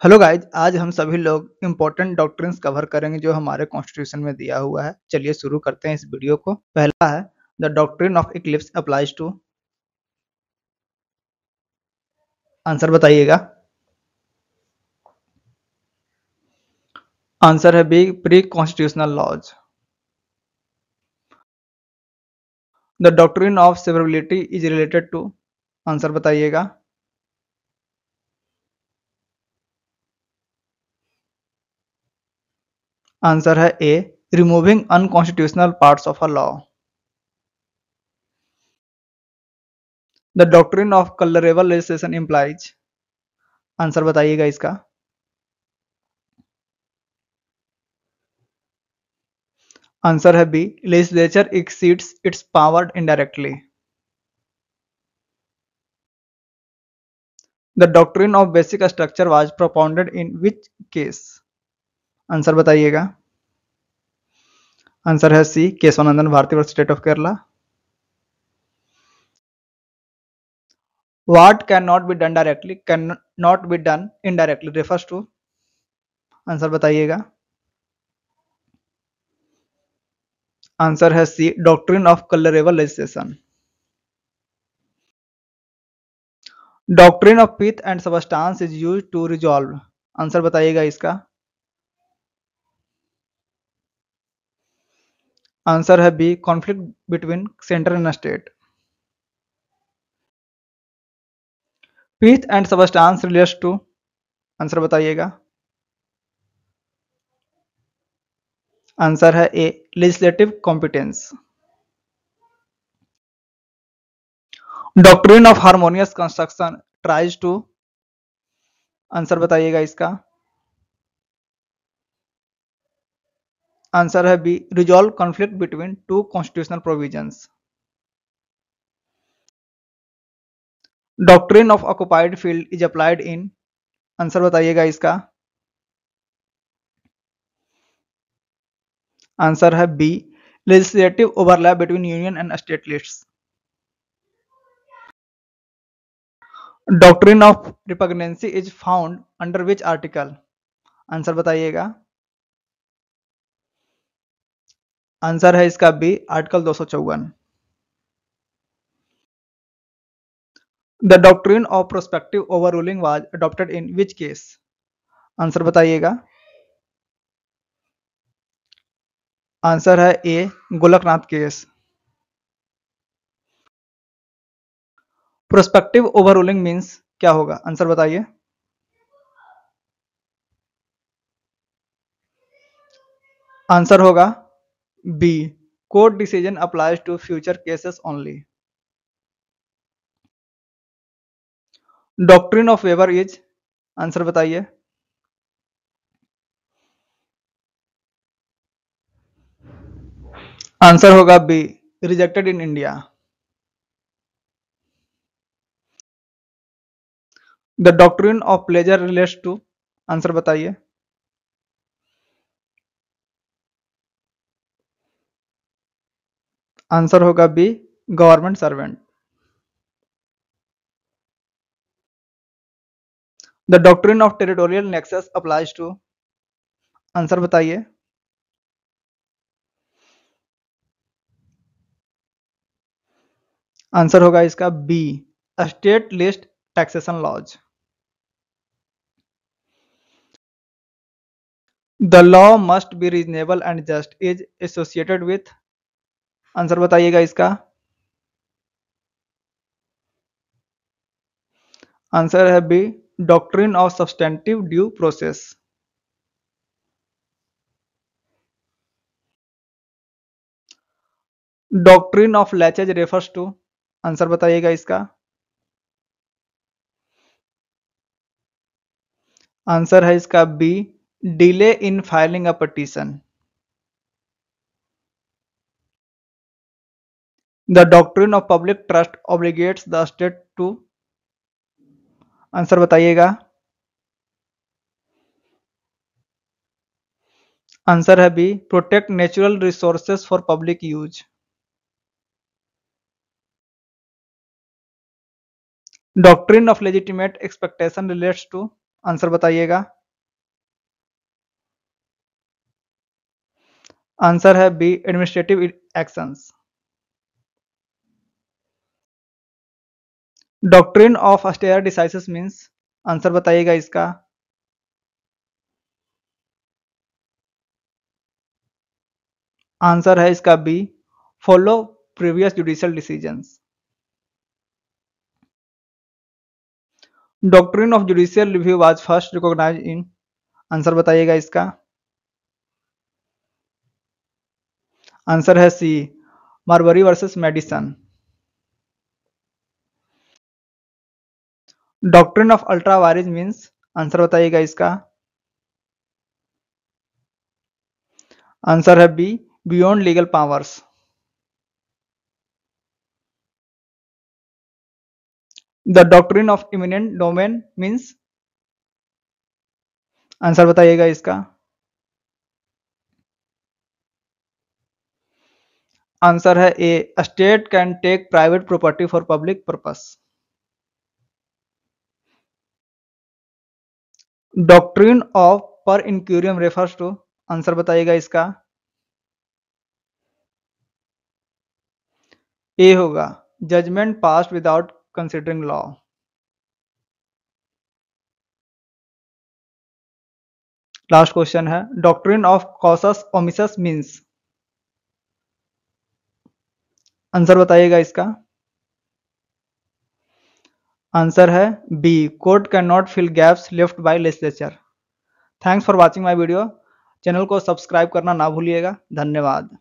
Hello guys, आज हम सभी लोग इम्पोर्टेंट डॉक्ट्रिन्स कवर करेंगे जो हमारे कॉन्स्टिट्यूशन में दिया हुआ है। चलिए शुरू करते हैं इस वीडियो को। पहला है the doctrine of eclipse applies to. Answer बताइएगा। आंसर है B, pre constitutional laws. The doctrine of severability is related to. Answer बताइएगा। आंसर है A, removing unconstitutional parts of a law. The doctrine of colourable legislation implies. Answer बताइएगा इसका। Answer है B, legislature exceeds its power indirectly. The doctrine of basic structure was propounded in which case. Answer बताइएगा। Answer है C, Kesavananda Bharti versus state of Kerala. What can not be done directly can not be done indirectly refers to. Answer बताइएगा। Answer है C, doctrine of colourable legislation. Doctrine of pith and substance is used to resolve. Answer बताइएगा इसका। Answer है B, conflict between centre and state. Pith and substance relates to. Answer बताइएगा। Answer है A, legislative competence. Doctrine of harmonious construction tries to. Answer बताइएगा इसका। Answer है B, resolve conflict between two constitutional provisions. Doctrine of occupied field is applied in. Answer बताइएगा इसका। Answer है B, legislative overlap between union and state lists. Doctrine of repugnancy is found under which article. Answer बताइएगा। Answer है इसका B, article 254। The doctrine of prospective over ruling was adopted in which case. Answer बताइएगा। Answer है A, Golaknath case. Prospective over ruling means क्या होगा? Answer बताइए। Answer होगा B, court decision applies to future cases only. Doctrine of waiver is. Answer बताइए। Answer होगा B, rejected in India. The doctrine of pleasure relates to. Answer बताइए। Answer होगा B, government servant. The doctrine of territorial nexus applies to. Answer बताइए। Answer होगा इसका B, state list taxation laws. The law must be reasonable and just is associated with. Answer बताइएगा इसका। Answer है B, doctrine of substantive due process. Doctrine of laches refers to. Answer बताइएगा इसका। Answer है इसका B, delay in filing a petition. The doctrine of public trust obligates the state to. Answer बताइएगा। Answer है B, protect natural resources for public use. Doctrine of legitimate expectation relates to. Answer बताइएगा। Answer है B, administrative actions. Doctrine of stare decisis means, answer बताइएगा इसका। Answer है इसका B, follow previous judicial decisions. Doctrine of judicial review was first recognised in, answer बताइएगा इसका। Answer है C, Marbury versus Madison. Doctrine of ultra vires means, answer बताइएगा इसका। Answer है B, beyond legal powers. The doctrine of eminent domain means, answer बताइएगा इसका। Answer है A, state can take private property for public purpose. Doctrine of per incuriam refers to, answer बताइएगा इसका। A होगा, judgement passed without considering law. Last question है, doctrine of कॉसस ओमिसस means, answer बताइएगा इसका। Answer है B, court can not fill gaps left by legislature. Thanks for watching my video. Channel को subscribe करना ना भूलिएगा। धन्यवाद।